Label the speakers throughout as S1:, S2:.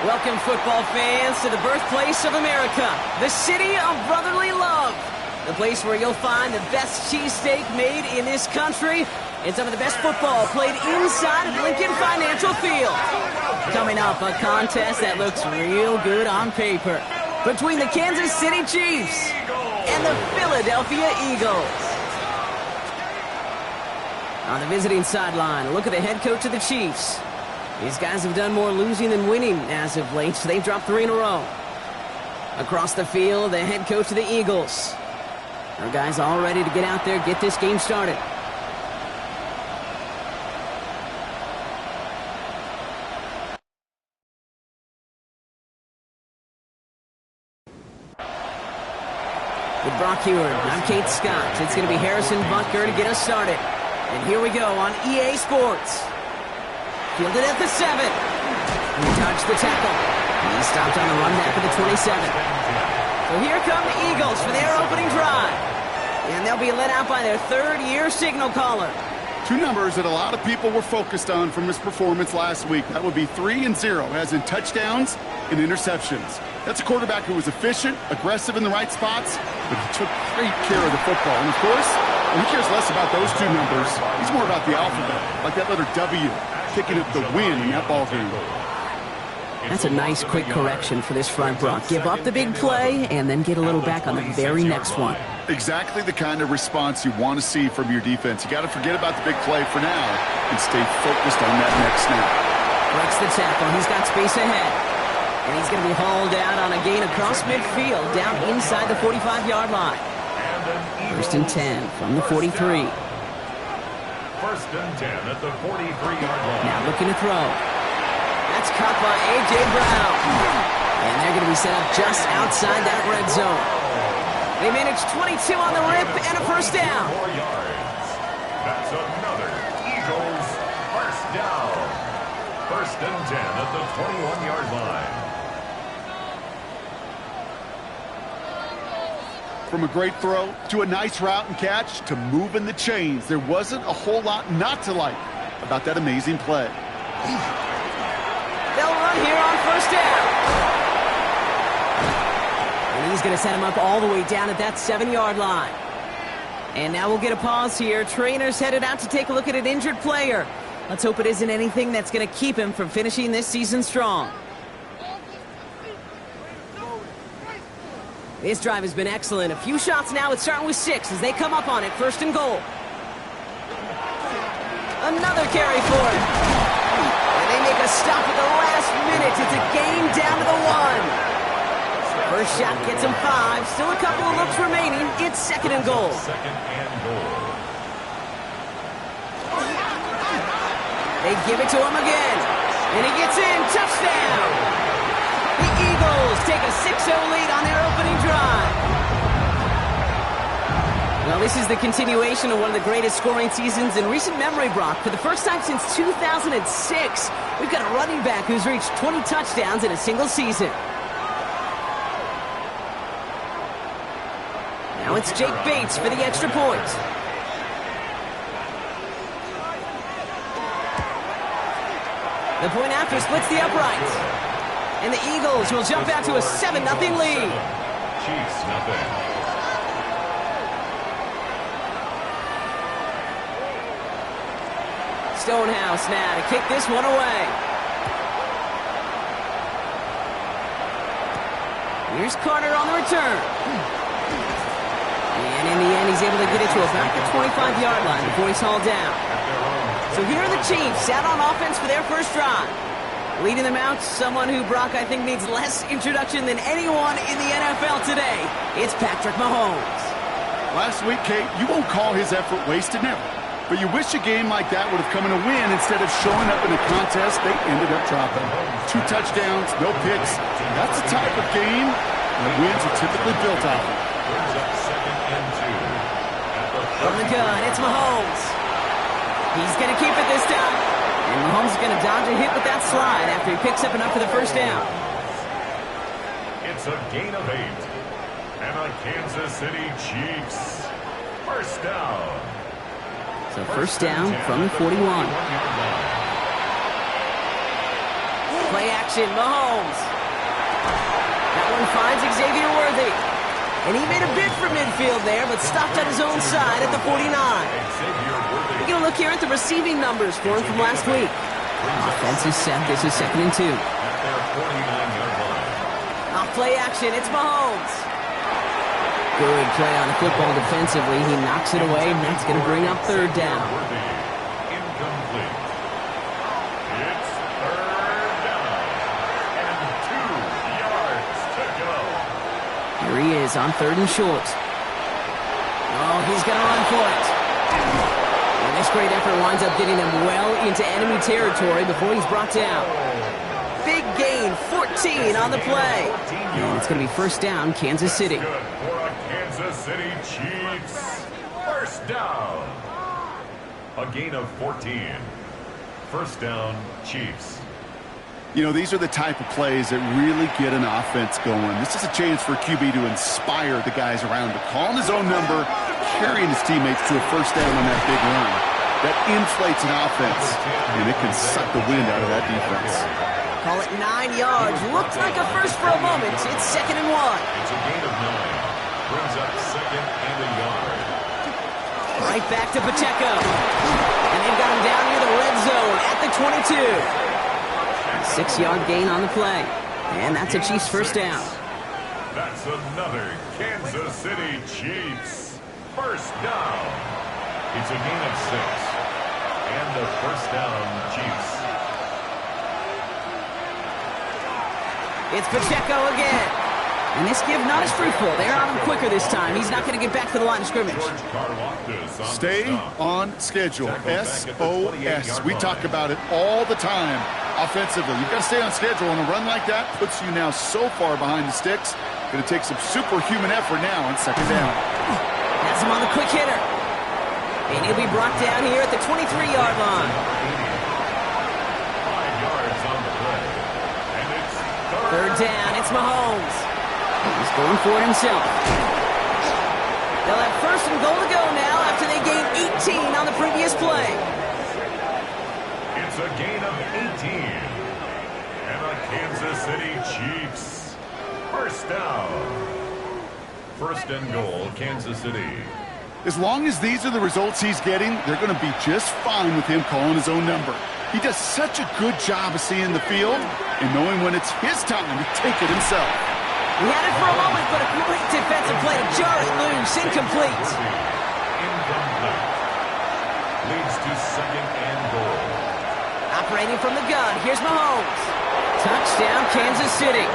S1: Welcome, football fans, to the birthplace of America, the city of brotherly love. The place where you'll find the best cheesesteak made in this country and some of the best football played inside of Lincoln Financial Field. Coming up, a contest that looks real good on paper between the Kansas City Chiefs and the Philadelphia Eagles. On the visiting sideline, look at the head coach of the Chiefs. These guys have done more losing than winning as of late, so they've dropped 3 in a row. Across the field, the head coach of the Eagles. Our guys all ready to get out there, get this game started. With Brock Huard, I'm Kate Scott. It's going to be Harrison Butker to get us started. And here we go on EA Sports. Fielded at the 7. He dodged the tackle. He stopped on the run back at the 27. So here come the Eagles for their opening drive. And they'll be led out by their third-year signal caller.
S2: 2 numbers that a lot of people were focused on from his performance last week. That would be 3 and 0, as in touchdowns and interceptions. That's a quarterback who was efficient, aggressive in the right spots, but he took great care of the football. And, of course, he cares less about those 2 numbers. He's more about the alphabet, like that letter W, picking up the win in that ball game.
S1: That's a nice, quick correction for this front, Brock. Give up the big play and then get a little back on the very next one.
S2: Exactly the kind of response you want to see from your defense. You got to forget about the big play for now and stay focused on that next snap.
S1: Breaks the tackle. He's got space ahead. And he's going to be hauled out on a gain across midfield, down inside the 45-yard line. First and 10 from the 43.
S3: First and 10 at the 43-yard line.
S1: Now looking to throw. That's caught by A.J. Brown. And they're going to be set up just outside that red zone. They managed 22 on the rip and a first down.
S3: 4 yards. That's another Eagles first down. First and 10 at the 21-yard line.
S2: From a great throw to a nice route and catch to moving the chains, there wasn't a whole lot not to like about that amazing play.
S1: They'll run here on first down. And he's going to set him up all the way down at that 7-yard line. And now we'll get a pause here. Trainers headed out to take a look at an injured player. Let's hope it isn't anything that's going to keep him from finishing this season strong. This drive has been excellent. A few shots now. It's starting with 6 as they come up on it. First and goal. Another carry for it. And they make a stop at the last minute. It's a gain down to the 1. First shot gets him 5. Still a couple of looks remaining. It's second and goal.
S3: Second and goal.
S1: They give it to him again. And he gets in. Touchdown. The Eagles take a 6-0 lead on their opening drive. Well, this is the continuation of one of the greatest scoring seasons in recent memory, Brock. For the first time since 2006, we've got a running back who's reached 20 touchdowns in a single season. Now it's Jake Bates for the extra point. The point after splits the uprights. And the Eagles will jump out to a 7-0 lead.
S3: Chiefs nothing.
S1: Stonehouse now to kick this one away. Here's Carter on the return. And in the end, he's able to get it to about the 25-yard line before he's hauled down. So here are the Chiefs out on offense for their first drive. Leading them out, someone who, Brock, I think needs less introduction than anyone in the NFL today. It's Patrick Mahomes.
S2: Last week, Kate, you won't call his effort wasted, never. But you wish a game like that would have come in a win instead of showing up in a contest they ended up dropping. 2 touchdowns, no picks. That's the type of game that wins are typically built off of.
S3: Second and 2.
S1: From the gun, it's Mahomes. He's going to keep it this time. And Mahomes is going to dodge a hit with that slide after he picks up enough for the first down.
S3: It's a gain of 8. And the Kansas City Chiefs. First down.
S1: So first down from the 41. Play action, Mahomes. That one finds Xavier Worthy. And he made a bid for midfield there, but stopped on his own side at the 49. We're going to look here at the receiving numbers for him from last week. Offense is set. This is 2nd and 2. Off play action, it's Mahomes. Good play on the football defensively. He knocks it away, and that's going to bring up 3rd down.
S3: Incomplete. It's 3rd down. And 2 yards to go.
S1: Here he is on 3rd and short. Oh, he's going to run for it. And this great effort winds up getting him well into enemy territory before he's brought down. Big gain, 14 on the play. And it's going to be 1st down, Kansas City.
S3: Good for a Kansas City Chiefs. 1st down. A gain of 14. 1st down, Chiefs.
S2: You know, these are the type of plays that really get an offense going. This is a chance for QB to inspire the guys around him, calling his own number, carrying his teammates to a 1st down on that big run. That inflates an offense, and it can suck the wind out of that defense.
S1: Call it 9 yards. Looked like a first for a moment. It's 2nd and 1.
S3: It's a gain of 9. Brings up 2nd and a yard.
S1: Right back to Pacheco. And they've got him down near the red zone at the 22. 6-yard gain on the play. And that's a Chiefs 1st down.
S3: That's another Kansas City Chiefs 1st down. It's a gain of 6. And a 1st down, Chiefs.
S1: It's Pacheco again. And this give not as fruitful. They're on him quicker this time. He's not going to get back to the line of scrimmage.
S2: Stay on schedule. SOS. We talk about it all the time offensively. You've got to stay on schedule, and a run like that puts you now so far behind the sticks. Going to take some superhuman effort now on 2nd down.
S1: Has him on the quick hitter. And he'll be brought down here at the 23-yard line.
S3: 5 yards on the play. And it's
S1: 3rd down. It's Mahomes. He's going for it himself. They'll have 1st and goal to go now after they gained 18 on the previous play.
S3: It's a gain of 18. And a Kansas City Chiefs 1st down. 1st and goal, Kansas City.
S2: As long as these are the results he's getting, they're going to be just fine with him calling his own number. He does such a good job of seeing the field and knowing when it's his time to take it himself.
S1: He had it for a moment, but a great defensive play to jar it loose. Incomplete.
S3: Incomplete. Leads to 2nd and goal.
S1: Operating from the gun, here's Mahomes. Touchdown, Kansas City.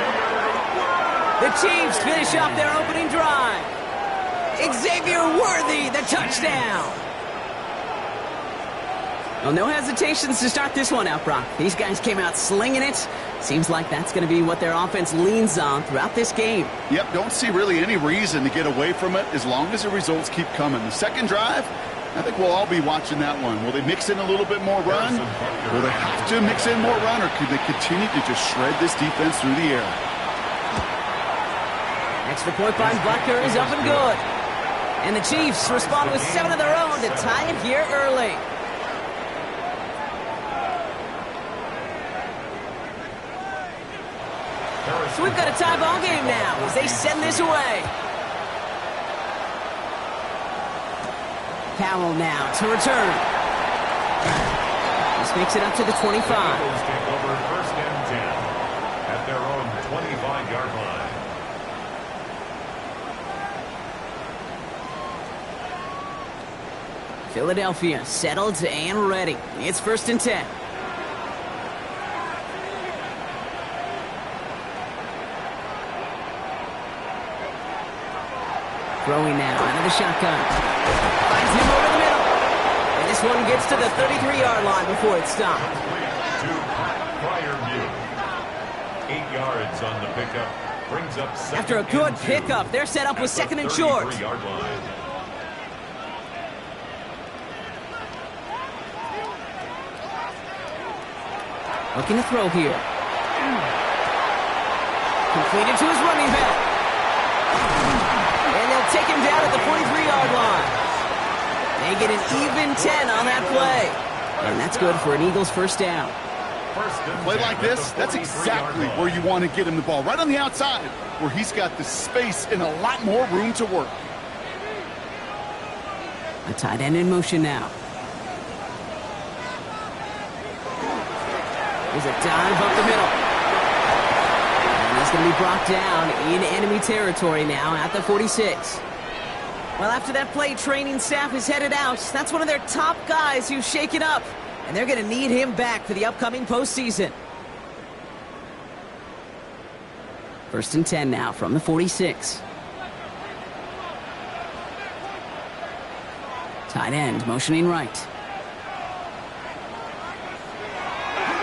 S1: The Chiefs finish off their opening drive. Xavier Worthy, the touchdown. Well, no hesitations to start this one out, Brock. These guys came out slinging it. Seems like that's going to be what their offense leans on throughout this game.
S2: Yep, don't see really any reason to get away from it as long as the results keep coming. The 2nd drive, I think we'll all be watching that one. Will they mix in a little bit more run? Will they have to mix in more run, or could they continue to just shred this defense through the air?
S1: Extra point by Butker is up and good. And the Chiefs respond with 7 of their own to tie it here early. So we've got a tie ball game now as they send this away. Powell now to return. This makes it up to the 25.
S3: Eagles take over 1st and 10 at their own 25-yard line.
S1: Philadelphia settled and ready. It's 1st and 10. Throwing now out of the shotgun. Finds him over the middle. And this one gets to the 33-yard line before it's stopped.
S3: To Pryorview. 8 yards on the pickup. Brings up 2nd
S1: After a good
S3: and 2
S1: pickup, they're set up with 2nd and short.
S3: 33-yard line.
S1: Looking to throw here. Completed to his running back. And they'll take him down at the 43-yard line. They get an even 10 on that play. And that's good for an Eagles 1st down.
S2: Play like this, that's exactly where you want to get him the ball. Right on the outside, where he's got the space and a lot more room to work.
S1: A tight end in motion now. There's a dive up the middle. And he's going to be brought down in enemy territory now at the 46. Well, after that play, training staff is headed out. That's one of their top guys who's shaken up. And they're going to need him back for the upcoming postseason. 1st and 10 now from the 46. Tight end motioning right.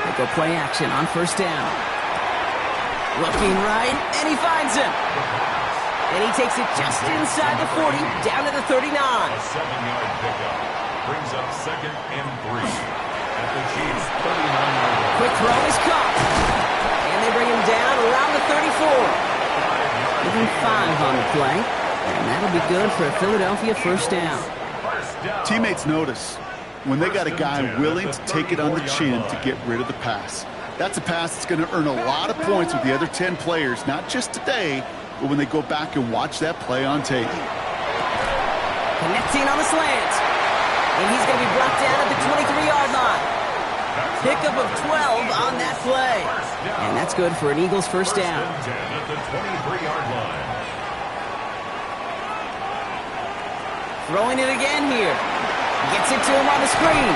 S1: They go play action on 1st down. Looking right, and he finds him. And he takes it just inside the 40, down to the 39.
S3: A 7-yard pickup brings up 2nd and 3 at the Chiefs' 39-yard line.
S1: Quick throw is caught. And they bring him down around the 34. Giving 5 on the play. And that'll be good for a Philadelphia 1st down.
S2: Teammates notice when they got a guy willing to take it on the chin to get rid of the pass. That's a pass that's going to earn a lot of points with the other 10 players, not just today, but when they go back and watch that play on tape.
S1: Connecting on the slant. And he's going to be brought down at the 23-yard line. Pickup of 12 on that play. And that's good for an Eagles 1st down.
S3: First and 10 at the 23-yard line.
S1: Throwing it again here. Gets it to him on the screen.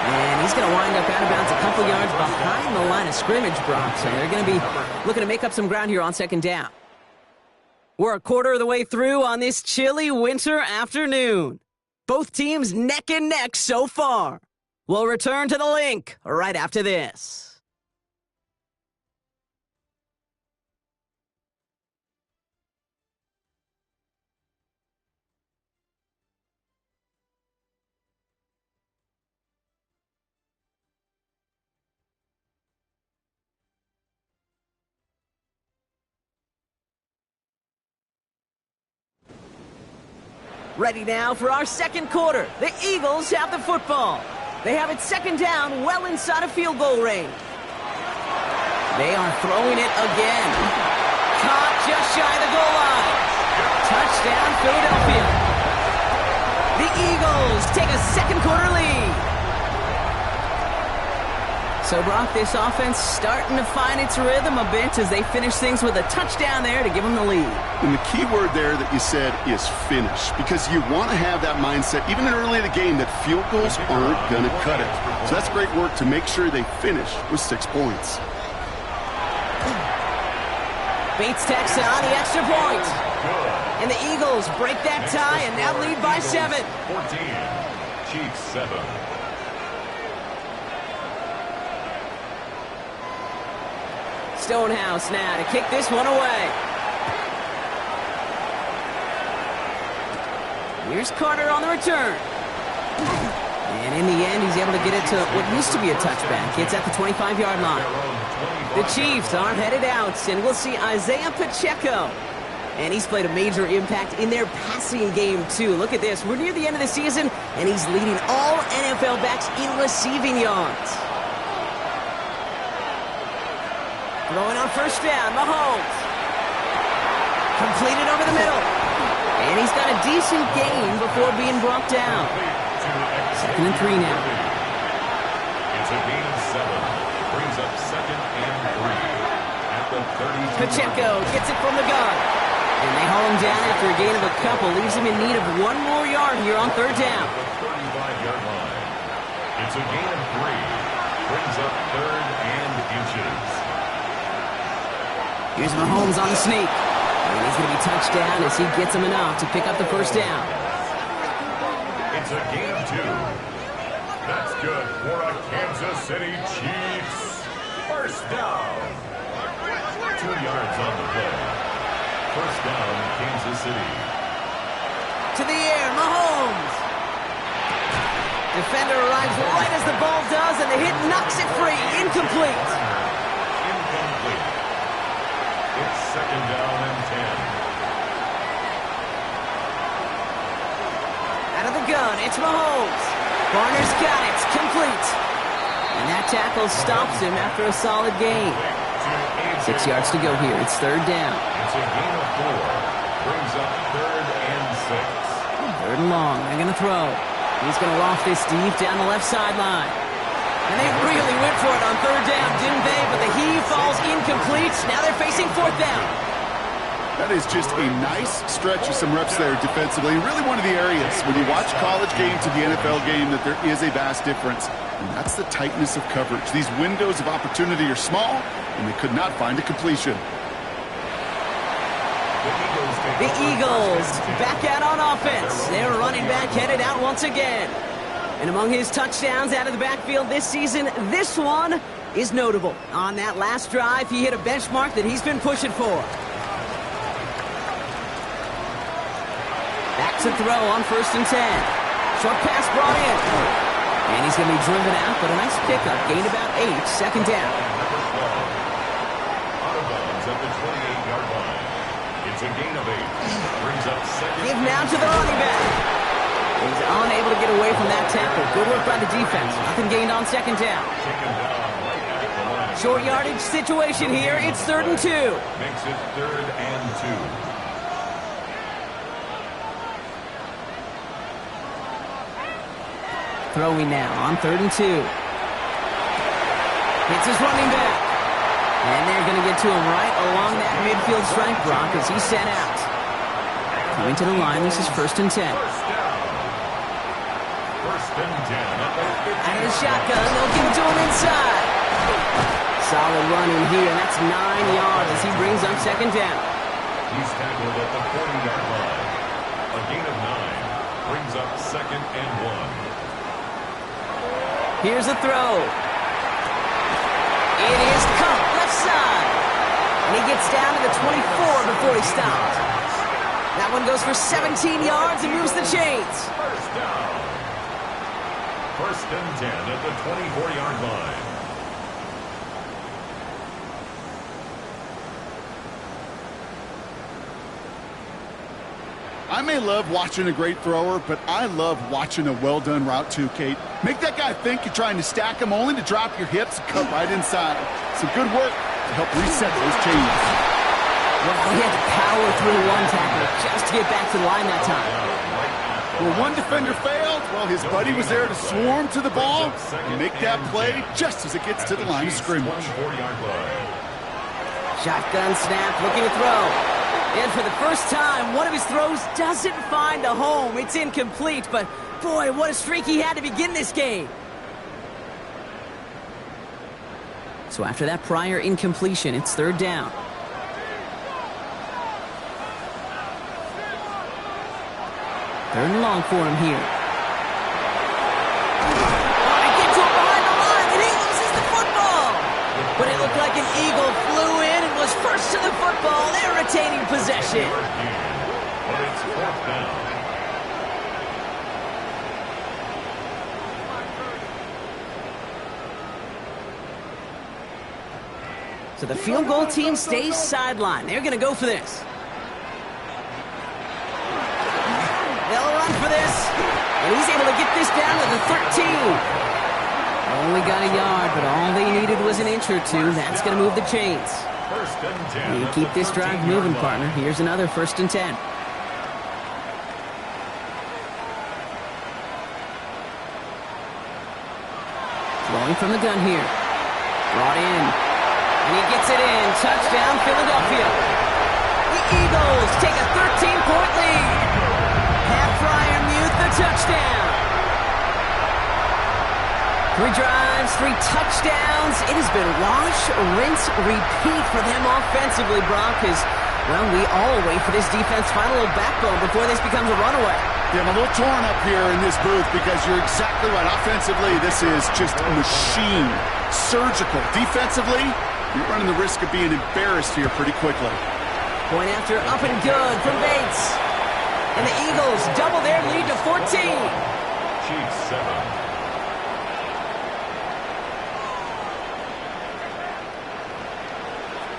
S1: And he's going to wind up out of bounds a couple yards behind the line of scrimmage, Brock. So they're going to be looking to make up some ground here on 2nd down. We're a quarter of the way through on this chilly winter afternoon. Both teams neck and neck so far. We'll return to the link right after this. Ready now for our 2nd quarter. The Eagles have the football. They have it 2nd down, well inside of field goal range. They are throwing it again. Caught just shy of the goal line. Touchdown, Philadelphia. The Eagles take a 2nd quarter lead. So, Brock, this offense starting to find its rhythm a bit as they finish things with a touchdown there to give them the lead.
S2: And the key word there that you said is finish, because you want to have that mindset, even early in the game, that field goals aren't going to cut it. So that's great work to make sure they finish with 6 points.
S1: Bates tacks on the extra point. And the Eagles break that tie and now lead by 7.
S3: 14, Chiefs 7.
S1: Stonehouse now to kick this one away. Here's Carter on the return. And in the end, he's able to get it to what used to be a touchback. It's at the 25-yard line. The Chiefs are headed out, and we'll see Isaiah Pacheco. And he's played a major impact in their passing game, too. Look at this. We're near the end of the season, and he's leading all NFL backs in receiving yards. Throwing on 1st down, Mahomes. Completed over the middle. And he's got a decent gain before being brought down. 2nd and 3 now.
S3: It's a gain of 7. Brings up 2nd and 3 at the 32.
S1: Pacheco gets it from the gun. And they haul him down after a gain of a couple. Leaves him in need of 1 more yard here on 3rd down.
S3: The 35-yard line. It's a gain of 3. Brings up 3rd and inches.
S1: Here's Mahomes on the sneak. And he's going to be touched down as he gets him enough to pick up the 1st down.
S3: It's a gain of 2. That's good for a Kansas City Chiefs 1st down. 2 yards on the play. 1st down, Kansas City.
S1: To the air, Mahomes. Defender arrives right as the ball does, and the hit knocks it free. Incomplete.
S3: Incomplete. It's 2nd down and 10.
S1: Out of the gun, it's Mahomes. Barner's got it. Complete. And that tackle stops him after a solid gain. 6 yards to go here. It's third down.
S3: It's a gain of 4. Brings up 3rd and 6.
S1: Third and long. They're going to throw. He's going to loft this deep down the left sideline. And they really went for it on third down, didn't they? But the heave falls incomplete. Now they're facing fourth down.
S2: That is just a nice stretch of some reps there defensively. And really one of the areas when you watch college game to the NFL game that there is a vast difference. And that's the tightness of coverage. These windows of opportunity are small, and they could not find a completion.
S1: The Eagles back out on offense. Their running back headed out once again. And among his touchdowns out of the backfield this season, this one is notable. On that last drive, he hit a benchmark that he's been pushing for. Back to throw on 1st and 10. Short pass brought in. And he's going to be driven out, but a nice pickup. Gained about 8. Second down.
S3: Out of bounds at the 28-yard line. It's a gain of 8. Brings up second.
S1: Give now to the running back. He's unable to get away from that tackle. Good work by the defense. Nothing gained on second down.
S3: Taken down right at the line.
S1: Short yardage situation here. It's 3rd and 2.
S3: Makes it 3rd and 2.
S1: Throwing now on 3rd and 2. It's his running back. And they're going to get to him right along that midfield stripe, Brock, as he's set out. Coming to the line, this is 1st and 10.
S3: First and 10.
S1: Out of the shotgun, they'll give it to him inside. Solid run in here, and that's 9 yards as he brings up second down.
S3: He's tackled at the 40-yard line. A gain of 9 brings up 2nd and 1.
S1: Here's a throw. It is caught left side. And he gets down to the 24 before he stopped. That one goes for 17 yards and moves the chains.
S3: First down. 1st and 10 at the 24-yard line.
S2: I may love watching a great thrower, but I love watching a well-done route too, Kate. Make that guy think you're trying to stack him only to drop your hips and cut right inside. Some good work to help reset those chains.
S1: Well, he had to power through one tackle just to get back to the line that time.
S2: Well, one defender failed. Well, his buddy was there to swarm to the ball and make that play just as it gets to the line of scrimmage.
S1: Shotgun snap, looking to throw. And for the first time, one of his throws doesn't find a home. It's incomplete, but boy, what a streak he had to begin this game. So after that prior incompletion, it's 3rd down. Third and long for him here. It gets him behind the line, and he loses the football. But it looked like an eagle flew in and was first to the football. They're retaining possession.
S3: But it's 4th down.
S1: So the field goal team stays sidelined. They're going to go for this. They'll run for this. And he's able to get this down to the 13. Only got a yard, but all they needed was an inch or two. That's going to move the chains.
S3: 1st and 10.
S1: You keep this drive moving, partner. Here's another 1st and 10. Throwing from the gun here. Brought in. And he gets it in. Touchdown, Philadelphia. The Eagles take a 13-point lead. Pat Freiermuth, the touchdown. 3 drives, 3 touchdowns. It has been wash, rinse, repeat for them offensively, Brock, as, well, we all wait for this defense to find a little backbone before this becomes a runaway.
S2: Yeah, I'm a little torn up here in this booth because you're exactly right. Offensively, this is just a machine. Surgical. Defensively, you're running the risk of being embarrassed here pretty quickly.
S1: Point after up and good from Bates. And the Eagles double their lead to 14.
S3: Chiefs 7.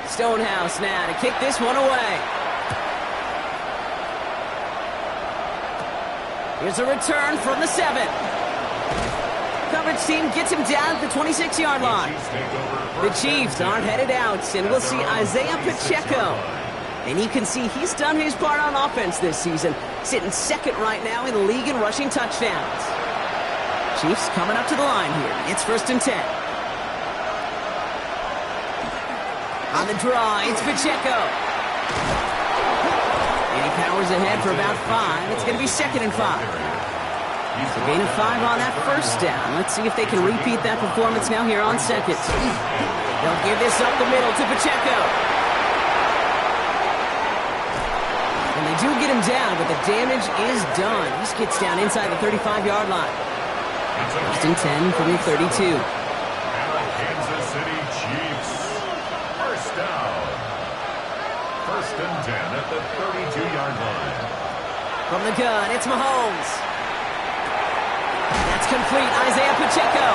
S1: Stonehouse now to kick this one away. Here's a return from the 7. Coverage coverage team gets him down at the 26-yard line. The Chiefs aren't headed out, and we'll see Isaiah Pacheco. And you can see he's done his part on offense this season, sitting second right now in the league in rushing touchdowns. Chiefs coming up to the line here. It's 1st and 10. On the draw, it's Pacheco. And he powers ahead for about 5. It's going to be 2nd and 5. So gain of 5 on that first down. Let's see if they can repeat that performance now here on 2nd. They'll give this up the middle to Pacheco. And they do get him down, but the damage is done. He gets down inside the 35-yard line. 1st and 10 from the 32.
S3: And the Kansas City Chiefs. First down. 1st and 10 at the 32-yard line.
S1: From the gun, it's Mahomes. That's complete. Isaiah Pacheco.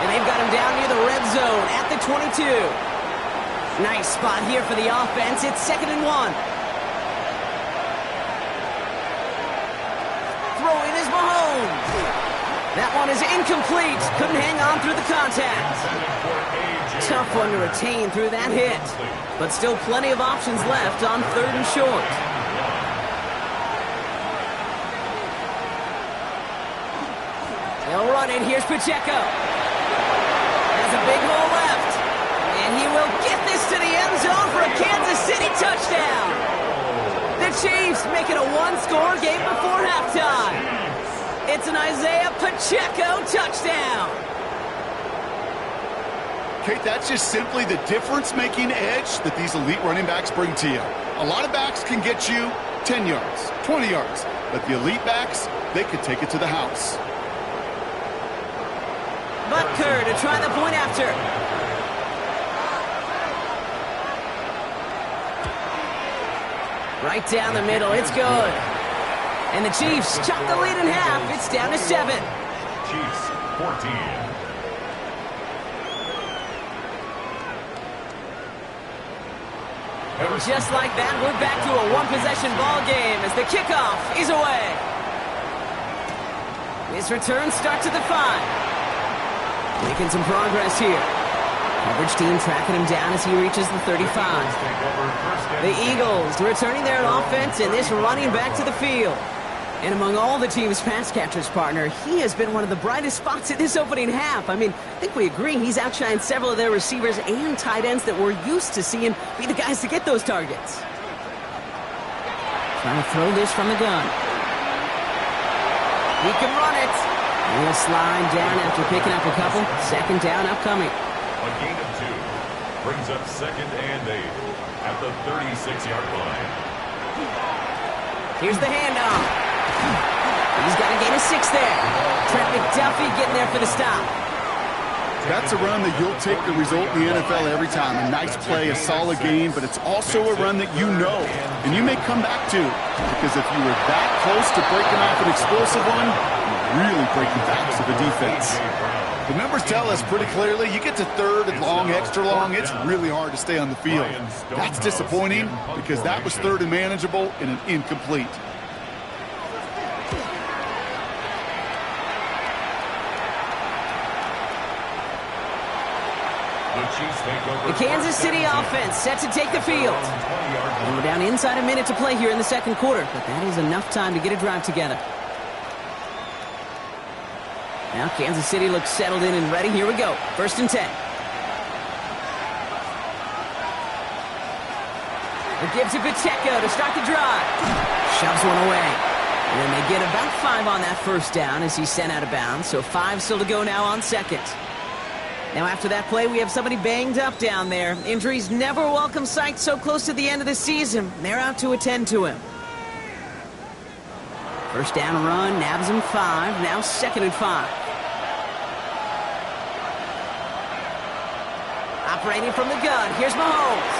S1: And they've got him down near the red zone at the 22. Nice spot here for the offense. It's 2nd and 1. Throwing is Mahomes. That one is incomplete. Couldn't hang on through the contact. Tough one to retain through that hit. But still plenty of options left on 3rd and short. They'll run it. Here's Pacheco. Has a big hole left. And he will get this to the end zone for a Kansas City touchdown. The Chiefs make it a one-score game before halftime. It's an Isaiah Pacheco touchdown.
S2: Kate, that's just simply the difference-making edge that these elite running backs bring to you. A lot of backs can get you 10 yards, 20 yards, but the elite backs, they could take it to the house.
S1: Butker to try the point after. Right down the middle, it's good. And the Chiefs chop the lead in half. It's down to 7.
S3: Chiefs 14.
S1: And just like that, we're back to a one-possession ball game as the kickoff is away. His return starts at the 5. Making some progress here. Coverage team tracking him down as he reaches the 35. The Eagles returning their offense and this running back to the field. And among all the team's pass catchers, partner, he has been one of the brightest spots in this opening half. I mean, I think we agree he's outshined several of their receivers and tight ends that we're used to seeing be the guys to get those targets. Trying to throw this from the gun. He can run it. He'll slide down after picking up a couple. 2nd down upcoming.
S3: A gain of 2 brings up 2nd and 8 at the 36-yard line.
S1: Here's the handoff. He's got a gain of 6 there. Trent McDuffie getting there for the stop.
S2: That's a run that you'll take the result in the NFL every time. A nice play, a solid game, but it's also a run that you know and you may come back to. Because if you were that close to breaking off an explosive one, really break the backs of the defense. The numbers tell us pretty clearly, you get to 3rd and long, extra long, it's really hard to stay on the field. That's disappointing because that was 3rd and manageable and an incomplete.
S1: The Kansas City offense set to take the field. And we're down inside a minute to play here in the 2nd quarter, but that is enough time to get a drive together. Now Kansas City looks settled in and ready. Here we go. 1st and 10. It gives it Pacheco to start the drive. Shoves one away. And then they get about 5 on that 1st down as he's sent out of bounds. So 5 still to go now on 2nd. Now after that play, we have somebody banged up down there. Injuries never a welcome sight so close to the end of the season. They're out to attend to him. 1st down run, nabs him 5. Now 2nd and 5. Operating from the gun, here's Mahomes.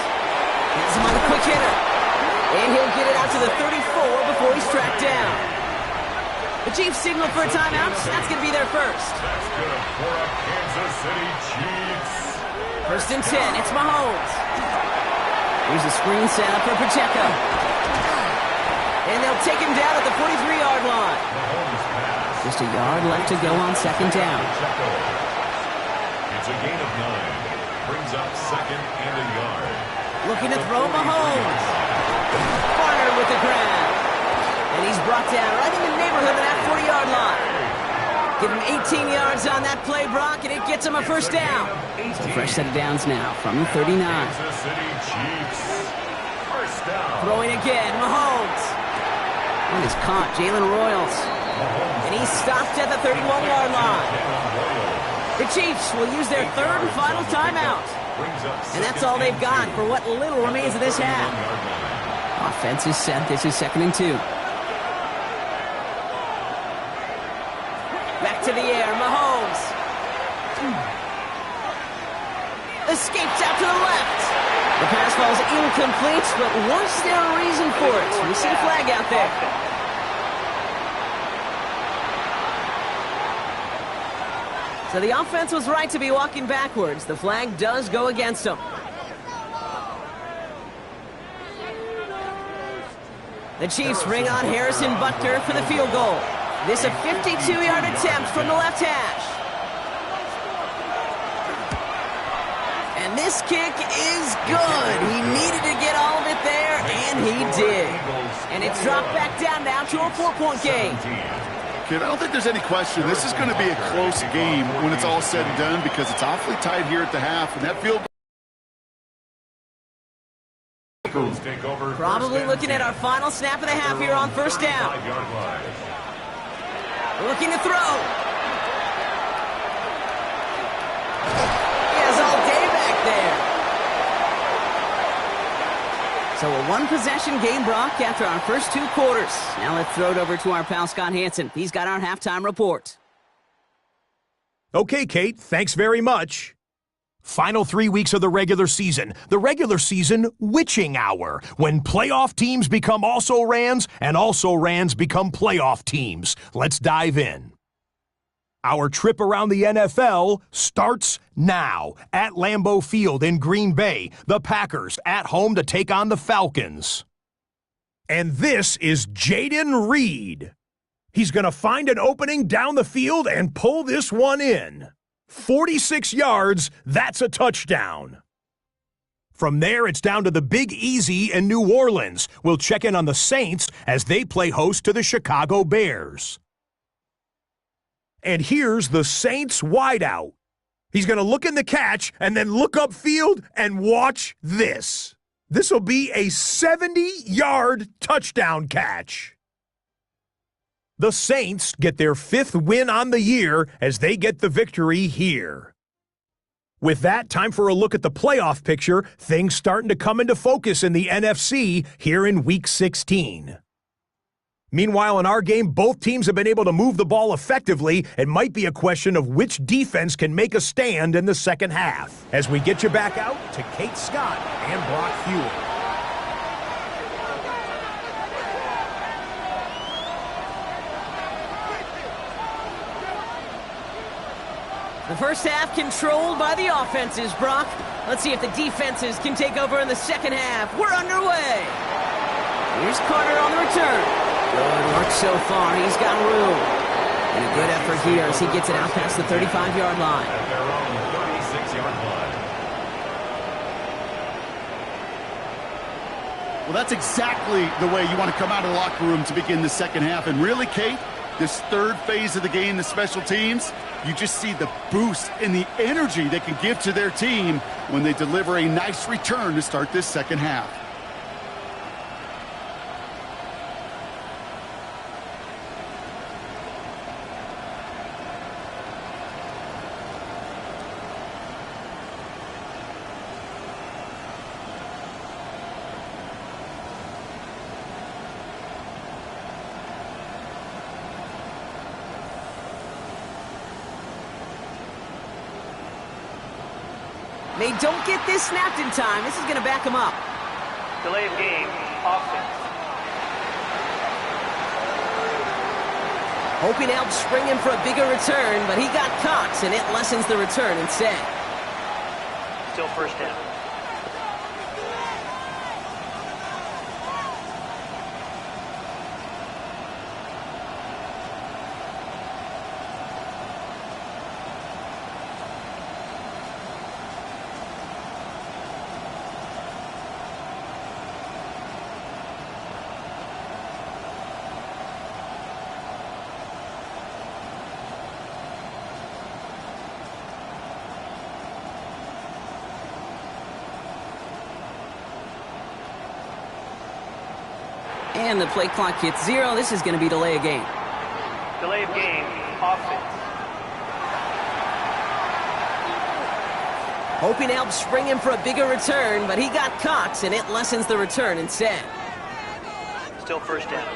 S1: Has him on the quick hitter. And he'll get it out to the 34 before he's tracked down. The Chiefs signal for a timeout. That's going to be their first.
S3: That's good for a Kansas City Chiefs.
S1: 1st and 10, it's Mahomes. Here's a screen set up for Pacheco. And they'll take him down at the 43-yard line.
S3: Mahomes' pass
S1: Just a yard left to go on second down.
S3: It's a gain of 9. Brings up second and a yard.
S1: Looking to throw Mahomes. Corner with the grab. And he's brought down right in the neighborhood of that 40-yard line. Give him 18 yards on that play, Brock, and it gets him a first down. It's a fresh set of downs now from the 39.
S3: Kansas City Chiefs. First down.
S1: Throwing again, Mahomes. And is caught, Jalen Royals. And he's stopped at the 31-yard line. The Chiefs will use their third and final timeout. And that's all they've got for what little remains of this half. Offense is set. This is 2nd and 2. Back to the air, Mahomes. Escapes out to the left. The pass falls incomplete, but was there a reason for it? We see a flag out there. So the offense was right to be walking backwards. The flag does go against them. The Chiefs bring on Harrison Butker for the field goal. This a 52-yard attempt from the left hash. And this kick is good. He needed to get all of it there, and he did. And it's dropped back down now to a 4-point game.
S2: Kid, I don't think there's any question. This is going to be a close game when it's all said and done because it's awfully tight here at the half. And that field goal.
S1: Probably looking at our final snap of the half here on first down. Looking to throw. He has all day back there. So a one-possession game, Brock, after our first 2 quarters. Now let's throw it over to our pal Scott Hanson. He's got our halftime report.
S4: Okay, Kate, thanks very much. Final 3 weeks of the regular season witching hour, when playoff teams become also-rans and also-rans become playoff teams. Let's dive in. Our trip around the NFL starts now at Lambeau Field in Green Bay. The Packers at home to take on the Falcons. And this is Jayden Reed. He's going to find an opening down the field and pull this one in. 46 yards, that's a touchdown. From there, it's down to the Big Easy in New Orleans. We'll check in on the Saints as they play host to the Chicago Bears. And here's the Saints wideout. He's going to look in the catch and then look upfield and watch this. This will be a 70-yard touchdown catch. The Saints get their 5th win on the year as they get the victory here. With that, time for a look at the playoff picture. Things starting to come into focus in the NFC here in Week 16. Meanwhile, in our game, both teams have been able to move the ball effectively. It might be a question of which defense can make a stand in the second half. As we get you back out to Kate Scott and Brock Hewitt.
S1: The first half controlled by the offenses, Brock. Let's see if the defenses can take over in the second half. We're underway. Here's Carter on the return. Good work so far. He's got room. And a good effort here as he gets it out past the 35-yard line.
S3: At their own 36-yard line.
S2: Well, that's exactly the way you want to come out of the locker room to begin the second half. And really, Kate, this third phase of the game, the special teams, you just see the boost and the energy they can give to their team when they deliver a nice return to start this second half.
S1: They don't get this snapped in time. This is going to back them up.
S5: Delay of game, offense.
S1: Hoping to help spring him for a bigger return, but he got caught, and it lessens the return instead.
S5: Still first down.
S1: And the play clock hits 0. This is going to be delay of game.
S5: Delay of game, offense.
S1: Hoping to help spring him for a bigger return, but he got Cox, and it lessens the return instead.
S5: Still first down.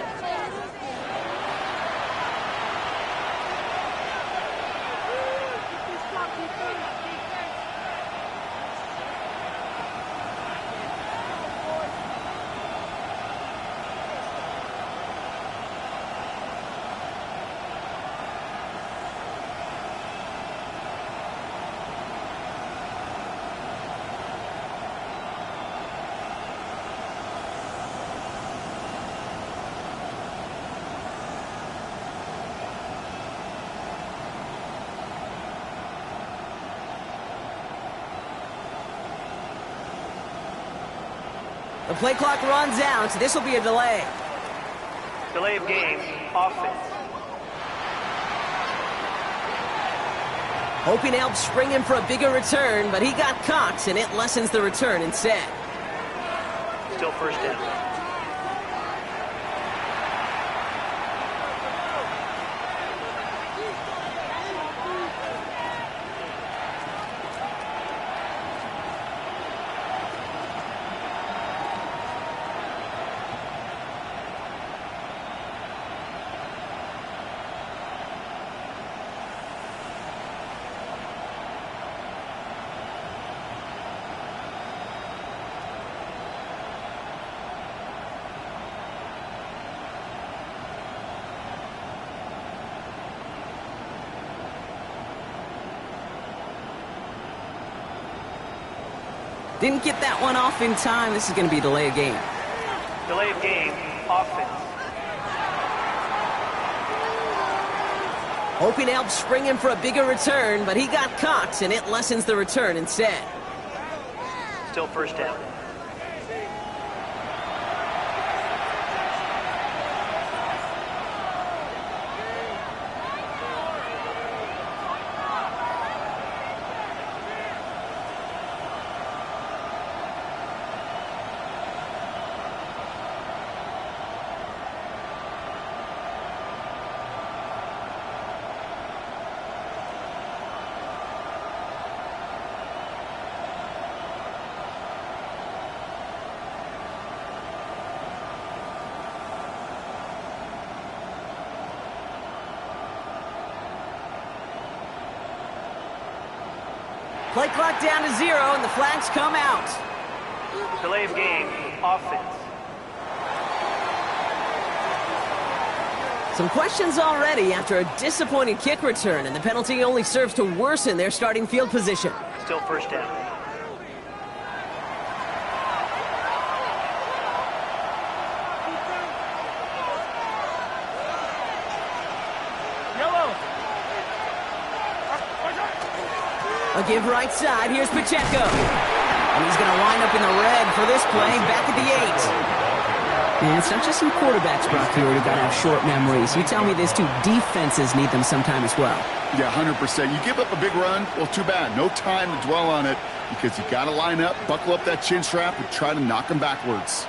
S1: The play clock runs out. This will be a delay.
S5: Delay of game, offense.
S1: Hoping to help spring him for a bigger return, but he got Cox, and it lessens the return instead.
S5: Still first down.
S1: Didn't get that one off in time. This is going to be a delay of game.
S5: Delay of game, offense.
S1: Hoping to help spring him for a bigger return, but he got Cox, and it lessens the return instead.
S5: Still first down.
S1: Play clock down to 0, and the flags come out.
S5: Delay of game, offense.
S1: Some questions already after a disappointing kick return, and the penalty only serves to worsen their starting field position.
S5: Still first down.
S1: A give right side. Here's Pacheco. And he's going to wind up in the red for this play, back at the 8. And it's not just some quarterbacks, Brock, here who got to have short memories. You tell me these two defenses need them sometime as well.
S2: Yeah, 100%. You give up a big run, well, too bad. No time to dwell on it because you got to line up, buckle up that chin strap, and try to knock them backwards.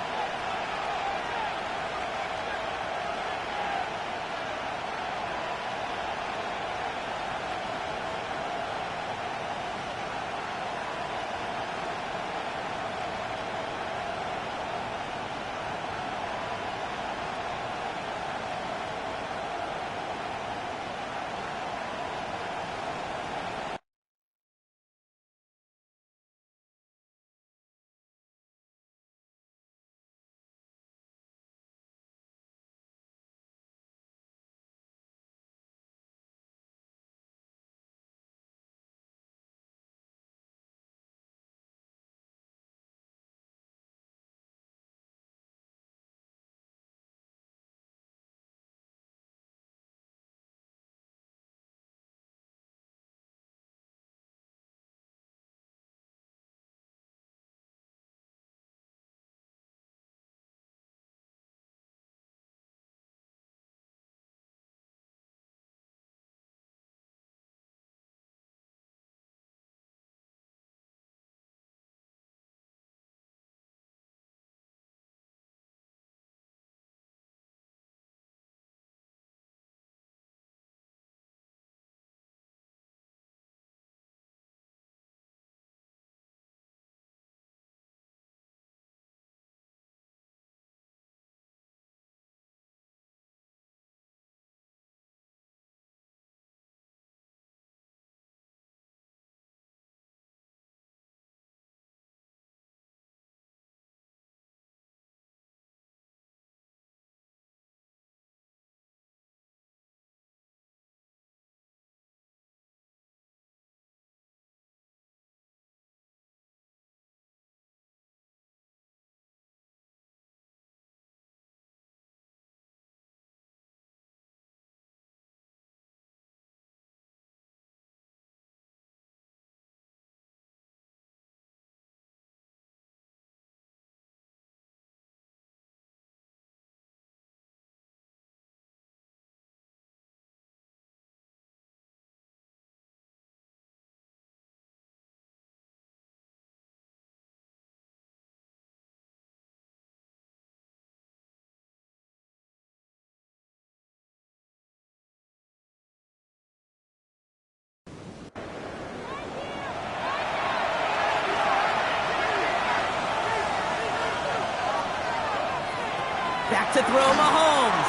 S1: Back to throw, Mahomes.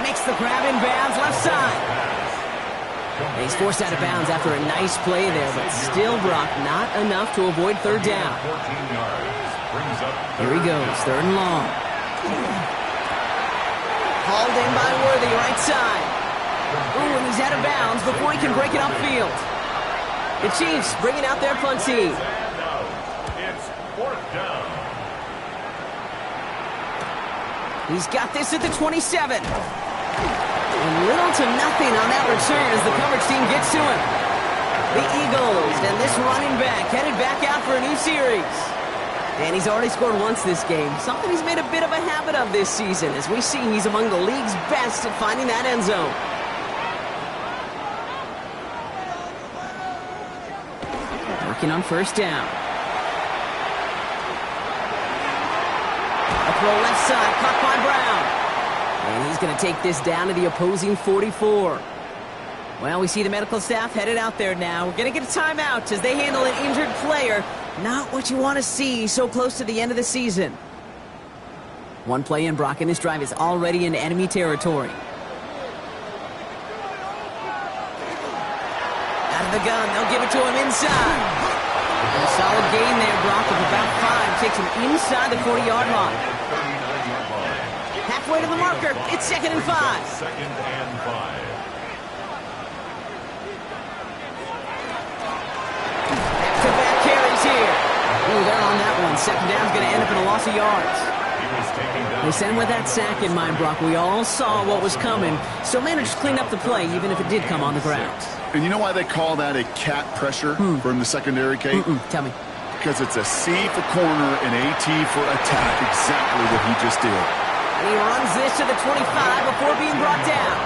S1: Makes the grab in bounds, left side. And he's forced out of bounds after a nice play there, but still, Brock, not enough to avoid third down. Here he goes, third and long. Hauled in by Worthy, right side. Ooh, and he's out of bounds before he can break it upfield. The Chiefs bringing out their punt team.
S3: It's fourth down.
S1: He's got this at the 27. And little to nothing on that return as the coverage team gets to him. The Eagles and this running back headed back out for a new series. And he's already scored once this game, something he's made a bit of a habit of this season. As we see, he's among the league's best at finding that end zone. Working on first down. A throw left side, caught by Brown. And he's going to take this down to the opposing 44. Well, we see the medical staff headed out there now. We're going to get a timeout as they handle an injured player. Not what you want to see so close to the end of the season. One play in, Brock, and this drive is already in enemy territory. Out of the gun, they'll give it to him inside. And a solid gain there, Brock, of about 5. Takes him inside the 40-yard line. Halfway to the marker. It's 2nd and 5.
S3: 2nd and 5.
S1: Back-to-back carries here. Ooh, they're on that one. 2nd down's going to end up in a loss of yards. They send with that sack in mind, Brock. We all saw what was coming, so managed to clean up the play, even if it did come on the ground.
S2: And you know why they call that a cat pressure from the secondary, Kate?
S1: Tell me.
S2: Because it's a C for corner and AT for attack. Exactly what he just did.
S1: And he runs this to the 25 before being brought down.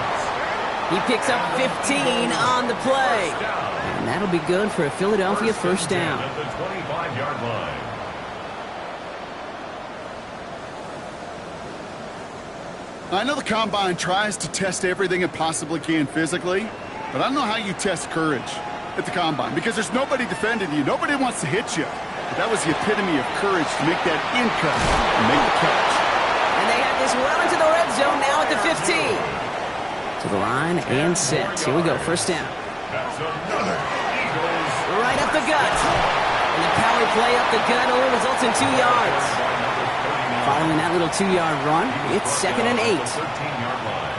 S1: He picks up 15 on the play. And that'll be good for a Philadelphia first down.
S3: At the 25-yard line.
S2: I know the Combine tries to test everything it possibly can physically, but I don't know how you test courage at the Combine because there's nobody defending you. Nobody wants to hit you. But that was the epitome of courage to make that in cut and make the catch.
S1: And they have this well into the red zone now at the 15. To the line and set. Here we go, first down. Right up the gut. And the power play up the gut only results in 2 yards. Following that little 2-yard run, it's 2nd and 8.
S3: 13-yard line.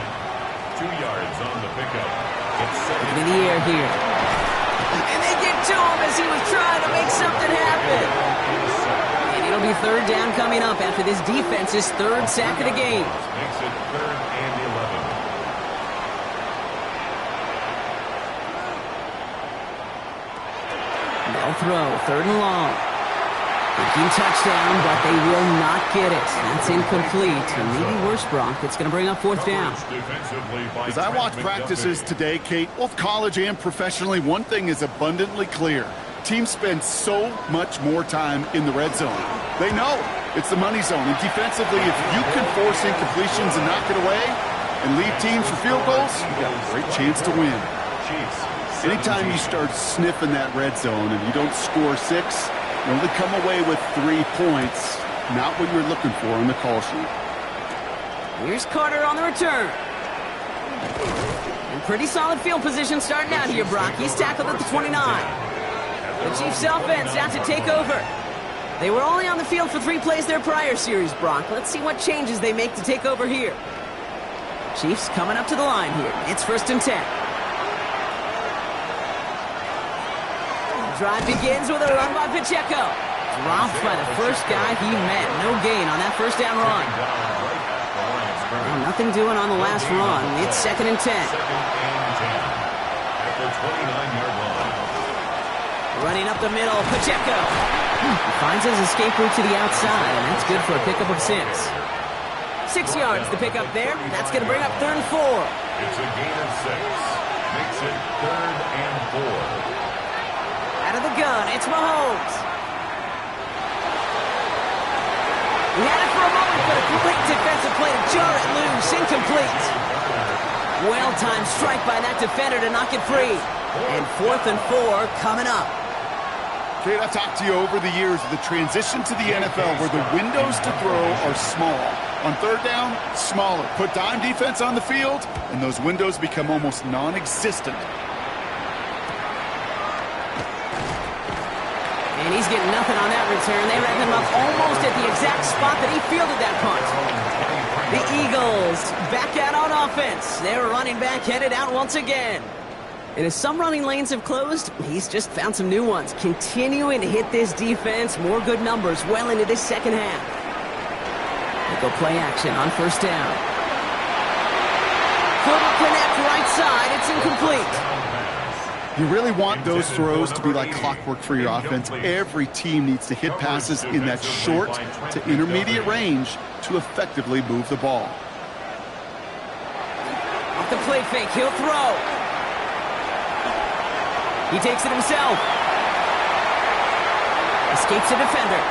S3: 2 yards on the pickup. It's
S1: Looking in the air here. And they get to him as he was trying to make something happen. And it'll be third down coming up after this defense's 3rd sack of the game.
S3: Makes it 3rd and 11.
S1: They'll throw, 3rd and long. Thinking touchdown, but they will not get it. That's incomplete. And maybe worse, Brock. It's going to bring up 4th down.
S2: As I watch practices today, Kate, both college and professionally, one thing is abundantly clear. Teams spend so much more time in the red zone. They know it's the money zone. And defensively, if you can force incompletions and knock it away and leave teams for field goals, you've got a great chance to win. Anytime you start sniffing that red zone and you don't score 6, you only come away with 3 points. Not what you're looking for on the call sheet.
S1: Here's Carter on the return. And pretty solid field position starting out here, Brock. He's tackled at the 29. The Chiefs offense out to take over. They were only on the field for 3 plays their prior series, Brock. Let's see what changes they make to take over here. Chiefs coming up to the line here. It's 1st and 10. Drive begins with a run by Pacheco. Dropped by the first guy he met. No gain on that first down run. Well, nothing doing on the last run. It's 2nd and 10.
S3: At the 29-yard line.
S1: Running up the middle, Pacheco. He finds his escape route to the outside, and that's good for a pickup of 6. 6 yards to pick up there. That's going to bring up 3rd and 4.
S3: It's a gain of 6. Makes it 3rd and 4.
S1: Out of the gun, it's Mahomes. He had it for a moment, but a great defensive play to jar it loose. Incomplete. Well-timed strike by that defender to knock it free. And 4th and 4 coming up.
S2: Kate, I've talked to you over the years of the transition to the NFL where the windows to throw are small. On third down, smaller. Put dime defense on the field, and those windows become almost non-existent.
S1: And he's getting nothing on that return. They wrap him up almost at the exact spot that he fielded that punt. The Eagles back out on offense. Their running back headed out once again. And as some running lanes have closed, he's just found some new ones. Continuing to hit this defense. More good numbers well into this second half. They go play action on first down. Couldn't connect right side. It's incomplete.
S2: You really want those throws to be like clockwork for your offense. Every team needs to hit passes in that short to intermediate range to effectively move the ball.
S1: Off the play fake, he'll throw. He takes it himself. Escapes the defender.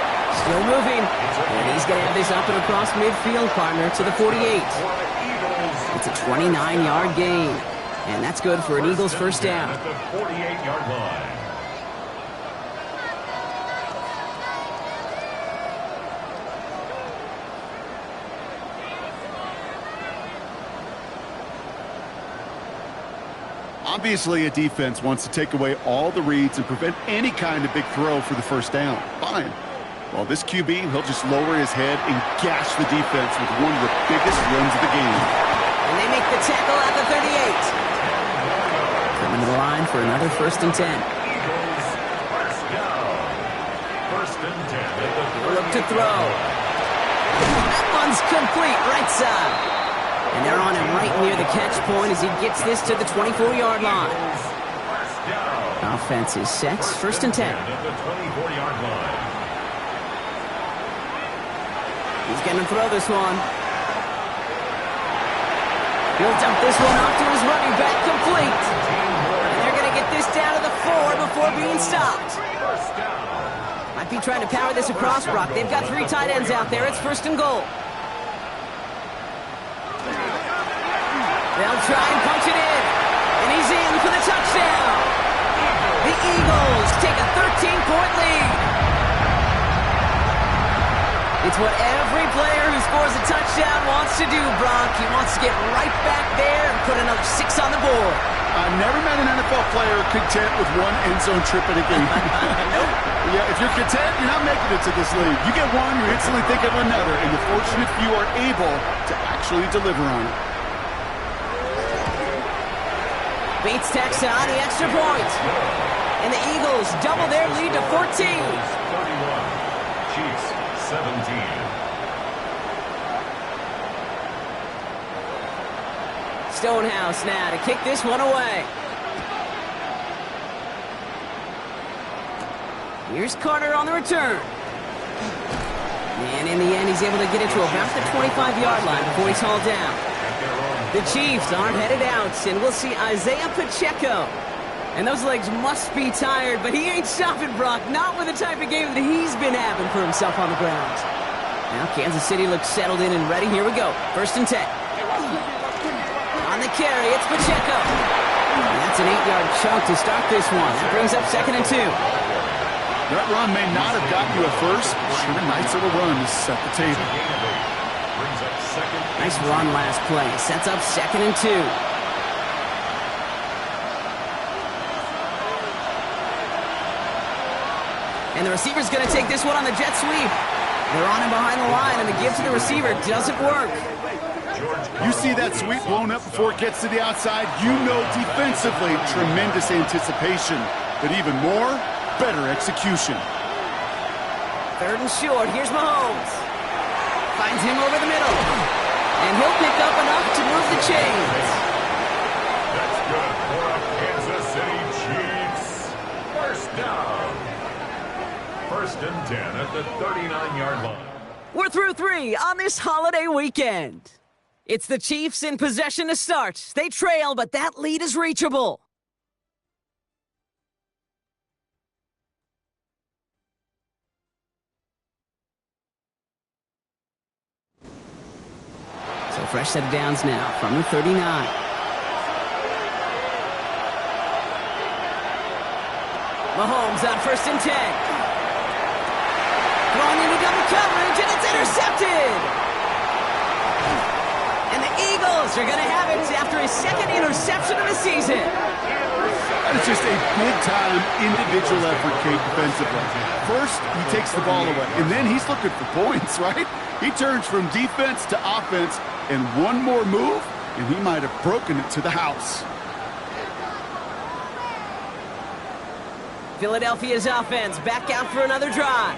S1: Still moving. And he's going to have this up and across midfield, partner, to the 48. It's a 29-yard gain. And that's good for an Eagles first down.
S3: At the 48-yard line.
S2: Obviously, a defense wants to take away all the reads and prevent any kind of big throw for the first down. Fine. Well, this QB, he'll just lower his head and gash the defense with one of the biggest runs of the game.
S1: And they make the tackle at the 38. Coming to the line for another 1st and 10.
S3: Eagles first down. 1st and 10 at the
S1: Look to throw. That one's complete, right side. And they're on him right near the catch point as he gets this to the 24-yard line.
S3: first down.
S1: Offense is set. 1st and 10.
S3: At the 24-yard line.
S1: He's going to throw this one. He'll dump this one off to his running back, complete. And they're going to get this down to the 4 before being stopped.
S3: First down.
S1: Might be trying to power this across, Brock. They've got 3 tight ends out there. It's 1st and goal. They'll try and punch it in. And he's in for the touchdown. The Eagles take a 13-point lead. It's what every player who scores a touchdown wants to do, Brock. He wants to get right back there and put another 6 on the board.
S2: I've never met an NFL player content with one end zone trip in a game.
S1: Nope.
S2: Yeah, if you're content, you're not making it to this league. You get one, you instantly think of another, and the fortunate few are able to actually deliver on it.
S1: Bates tacks on the extra point. And the Eagles double their lead to 14.
S3: 31. Chiefs 17.
S1: Stonehouse now to kick this one away. Here's Carter on the return. And in the end, he's able to get it to about the 25-yard line before he's hauled down. The Chiefs aren't headed out, and we'll see Isaiah Pacheco. And those legs must be tired, but he ain't stopping, Brock. Not with the type of game that he's been having for himself on the ground. Now Kansas City looks settled in and ready. Here we go. 1st and 10. On the carry, it's Pacheco. And that's an 8-yard chunk to start this one. That brings up 2nd and 2.
S2: That run may not have gotten you a first, but sure a nice little run to set the table.
S3: Brings up 2nd.
S1: Nice run last play. Sets up 2nd and 2. And the receiver's going to take this one on the jet sweep. They're on him behind the line, and the give to the receiver doesn't work.
S2: You see that sweep blown up before it gets to the outside, you know defensively, tremendous anticipation. But even more, better execution.
S1: 3rd and short. Here's Mahomes. Finds him over the middle. And he'll pick up enough to move the chains.
S3: That's good for a Kansas City Chiefs. First down. 1st and 10 at the 39-yard line.
S1: We're through 3 on this holiday weekend. It's the Chiefs in possession to start. They trail, but that lead is reachable. So fresh set of downs now from the 39. Mahomes on 1st and 10. Throwing into double coverage, and it's intercepted. And the Eagles are going to have it after his 2nd interception of the season.
S2: That is just a big-time individual effort, Kate, defensively. First, he takes the ball away, and then he's looking for points, right? He turns from defense to offense, and one more move, and he might have broken it to the house.
S1: Philadelphia's offense back out for another drive.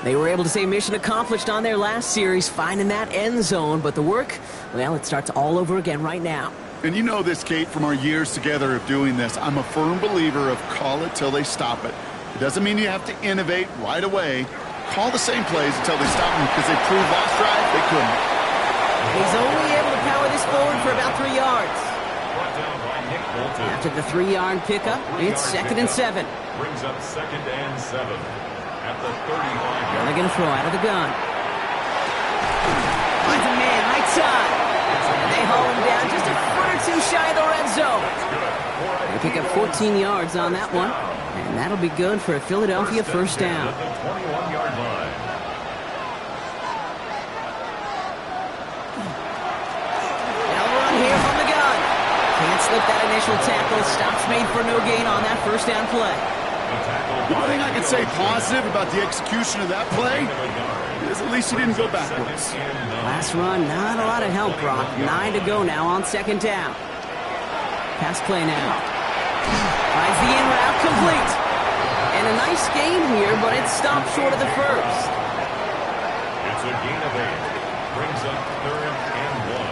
S1: They were able to say mission accomplished on their last series, finding that end zone, but the work, well, it starts all over again right now.
S2: And you know this, Kate, from our years together of doing this. I'm a firm believer of call it till they stop it. It doesn't mean you have to innovate right away. Call the same plays until they stop them, because they proved last drive they couldn't.
S1: He's only able to power this forward for about 3 yards.
S3: Brought down by Nick Bolton.
S1: After the 3-yard pickup, it's 2nd and 7.
S3: Brings up 2nd and 7 at the 35-yard.
S1: They're going to throw out of the gun. Finds a man right side. And they haul him down just a foot or two shy of the red zone. They pick up 14 yards on that one. And that'll be good for a Philadelphia 1st down.
S3: At the 21-yard line.
S1: Now run here from the gun. Can't slip that initial tackle. Stops made for no gain on that 1st down play.
S2: One thing I can say positive about the execution of that play is at least he didn't go backwards.
S1: Last run, not a lot of help, Brock. 9 to go now on 2nd down. Pass play now. Finds the in route complete. And a nice gain here, but it stopped short of the 1st.
S3: It's a gain of 8. Brings up 3rd and 1.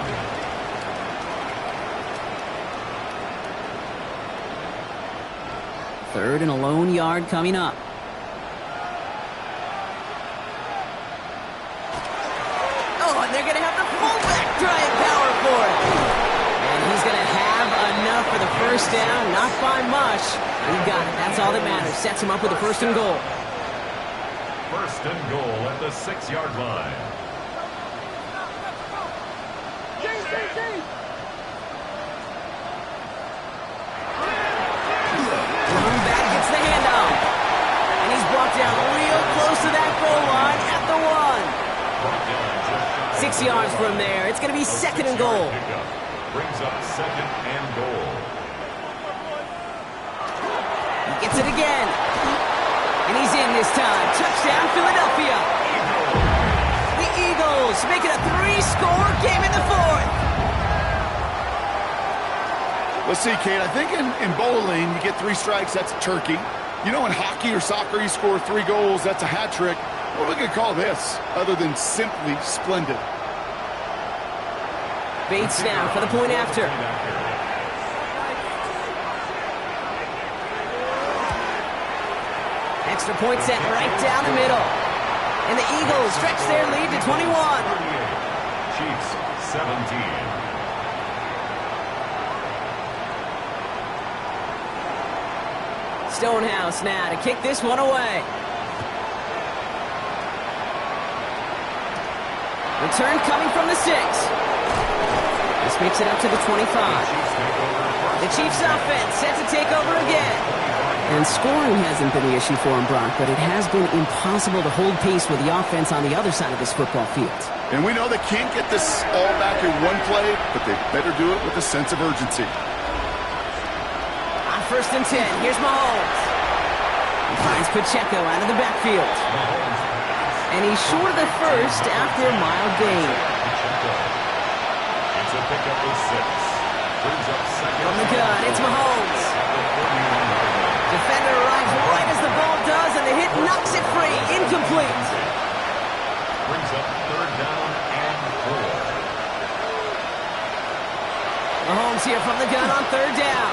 S1: 3rd and a lone yard coming up. Oh, and they're going to have the fullback drive power for it. And he's going to have enough for the 1st down. Not by much. He got it. That's all that matters. Sets him up with a 1st and goal.
S3: 1st and goal at the 6-yard line.
S1: Running back gets the handoff. And he's brought down real close to that goal line at the 1. 6 yards from there. It's going to be 2nd and goal.
S3: Brings up 2nd and goal.
S1: He gets it again. And he's in this time. Touchdown, Philadelphia. The Eagles make it a 3-score game in the 4th.
S2: Let's see, Kate, I think in bowling, you get 3 strikes, that's a turkey. You know, in hockey or soccer, you score 3 goals, that's a hat trick. What we could call this, other than simply splendid?
S1: Bates now for the point after. Extra point set right down the middle. And the Eagles stretch their lead to 21.
S3: Chiefs 17.
S1: Stonehouse now to kick this one away. Return coming from the 6. This makes it up to the 25. The Chiefs offense set to take over again. And scoring hasn't been the issue for him, Brock, but it has been impossible to hold pace with the offense on the other side of this football field.
S2: And we know they can't get this all back in one play, but they better do it with a sense of urgency.
S1: On 1st and 10, here's Mahomes. He finds Pacheco out of the backfield. And he's short of the 1st after a mild gain.
S3: It's a pickup of 6. Brings up 2nd.
S1: From the gun, it's Mahomes. Defender arrives right as the ball does, and the hit knocks it free. Incomplete.
S3: Brings up 3rd down and 4.
S1: Mahomes here from the gun on 3rd down.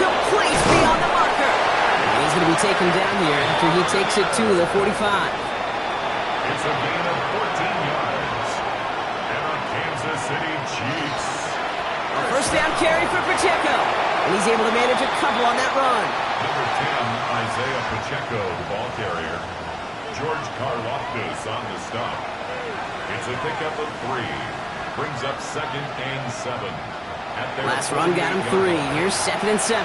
S1: Complete beyond the marker. And he's going to be taken down here after he takes it to the 45.
S3: It's a gain of 14 yards. And the Kansas City Chiefs.
S1: A 1st down carry for Pacheco. And he's able to manage a couple on that run.
S3: Number 10, Isaiah Pacheco, the ball carrier. George Karlaftis on the stop. It's a pickup of 3. Brings up 2nd and 7.
S1: Last run got him 3. Here's 2nd and 7.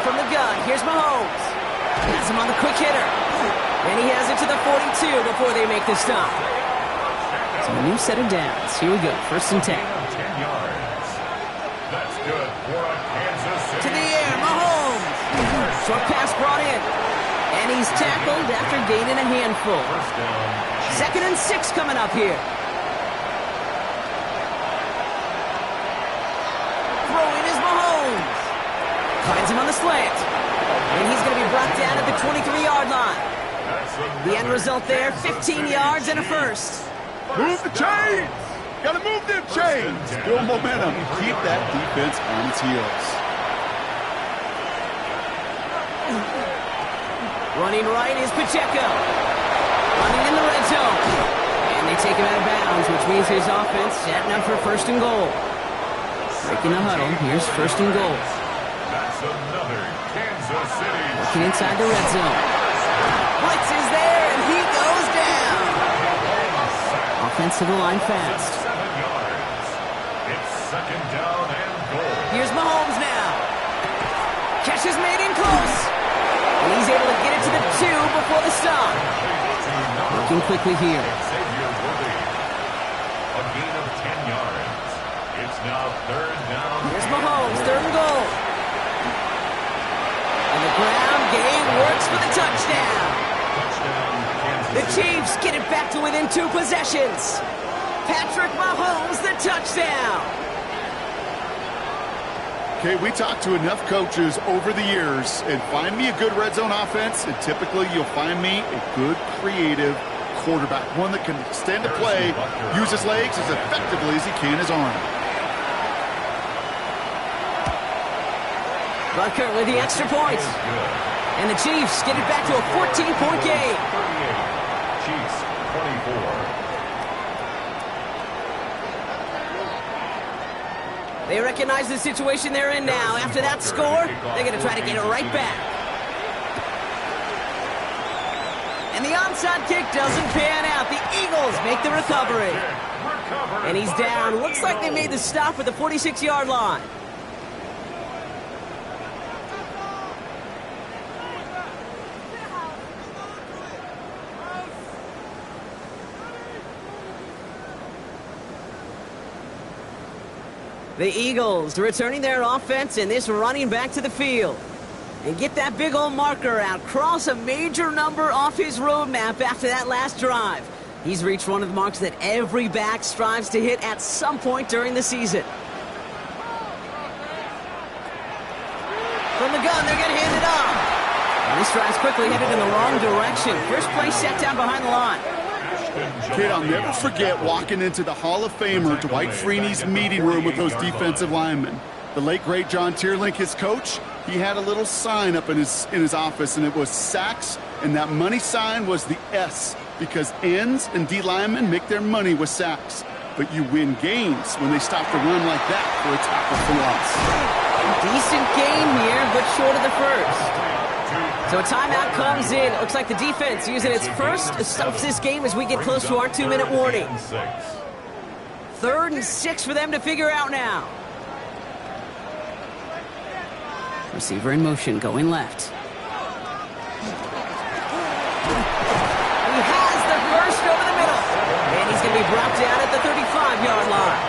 S1: from the gun. Here's Mahomes. Has him on the quick hitter. And he has it to the 42 before they make the stop. So a new set of downs. Here we go. First and 10.
S3: 10 yards. That's good for a Kansas City.
S1: To the air, Mahomes. Short pass brought in. And he's tackled after gaining a handful.
S3: First down.
S1: Second and 6 coming up here. Throwing is Mahomes. Finds him on the slant. And he's going to be brought down at the 23-yard line. The end result there, 15 yards and a first.
S2: Move the chains! Gotta move them chains! Build momentum. Keep that defense on its heels.
S1: Running right is Pacheco. Running in the red zone. And they take him out of bounds, which means his offense setting up for first and goal. Breaking the huddle, here's first and goal.
S3: That's another Kansas City.
S1: Working inside the red zone. Blitz is there, and he goes down. Offensive line fast.
S3: 7 yards. It's second down and goal.
S1: Here's Mahomes now. Catch is made in close. And he's able to get it to the 2 before the stop. Working quickly here.
S3: Xavier Worthy. A gain of 10 yards. It's now third down.
S1: Here's Mahomes, third and goal. And the ground game works for the touchdown.
S3: Touchdown, Kansas
S1: The
S3: City.
S1: Chiefs get it back to within 2 possessions. Patrick Mahomes, the touchdown.
S2: Okay, we talked to enough coaches over the years, and find me a good red zone offense, and typically you'll find me a good creative quarterback, one that can stand to play, use his legs as effectively as he can his arm.
S1: Butker with the extra point. And the Chiefs get it back to a 14-point game.
S3: 38. Chiefs 24.
S1: They recognize the situation they're in now. After that score, they're going to try to get it right back. And the onside kick doesn't pan out. The Eagles make the recovery. And he's down. Looks like they made the stop at the 46-yard line. The Eagles returning their offense and this running back to the field. And get that big old marker out. Cross a major number off his roadmap after that last drive. He's reached one of the marks that every back strives to hit at some point during the season. From the gun, they're going to hand it off. And this drive's quickly headed in the wrong direction. First play set down behind the line.
S2: Kid, I'll never forget walking into the Hall of Famer Dwight Freeney's meeting room with those defensive linemen. The late, great John Tierlink, his coach, he had a little sign up in his office, and it was sacks, and that money sign was the S, because ends and D linemen make their money with sacks. But you win games when they stop the run like that for a tackle for loss.
S1: Decent game here, but short of the first. So a timeout comes in. Looks like the defense using its first stops this game as we get close to our 2-minute warning. 3rd and 6 for them to figure out now. Receiver in motion, going left. He has the first over the middle. And he's going to be brought down at the 35-yard line.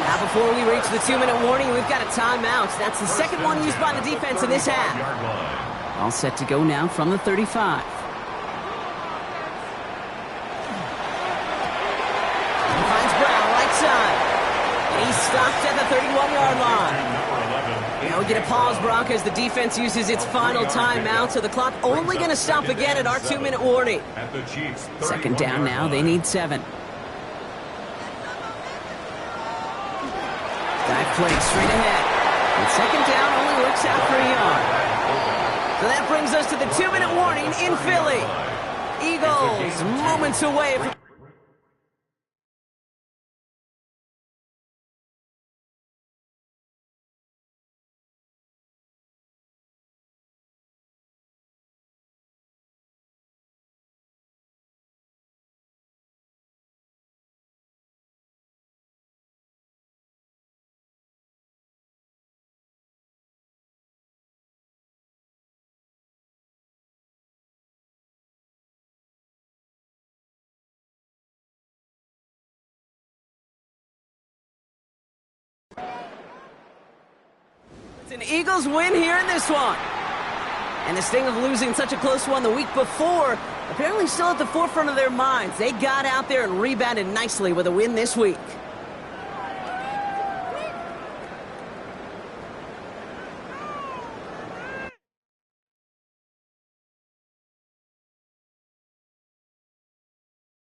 S1: Now before we reach the 2-minute warning, we've got a timeout. That's the second one used by the defense in this half. All set to go now from the 35. He finds Brown right side. And he's stopped at the 31-yard line. Now we get a pause, Brock, as the defense uses its final timeout, so the clock only going to stop again at our 2-minute warning. Second down now, they need 7. Dive play straight ahead. And second down only works out for a yard. So that brings us to the 2-minute warning in Philly. Eagles moments away from An Eagles win here in this one. And the sting of losing such a close one the week before apparently still at the forefront of their minds. They got out there and rebounded nicely with a win this week.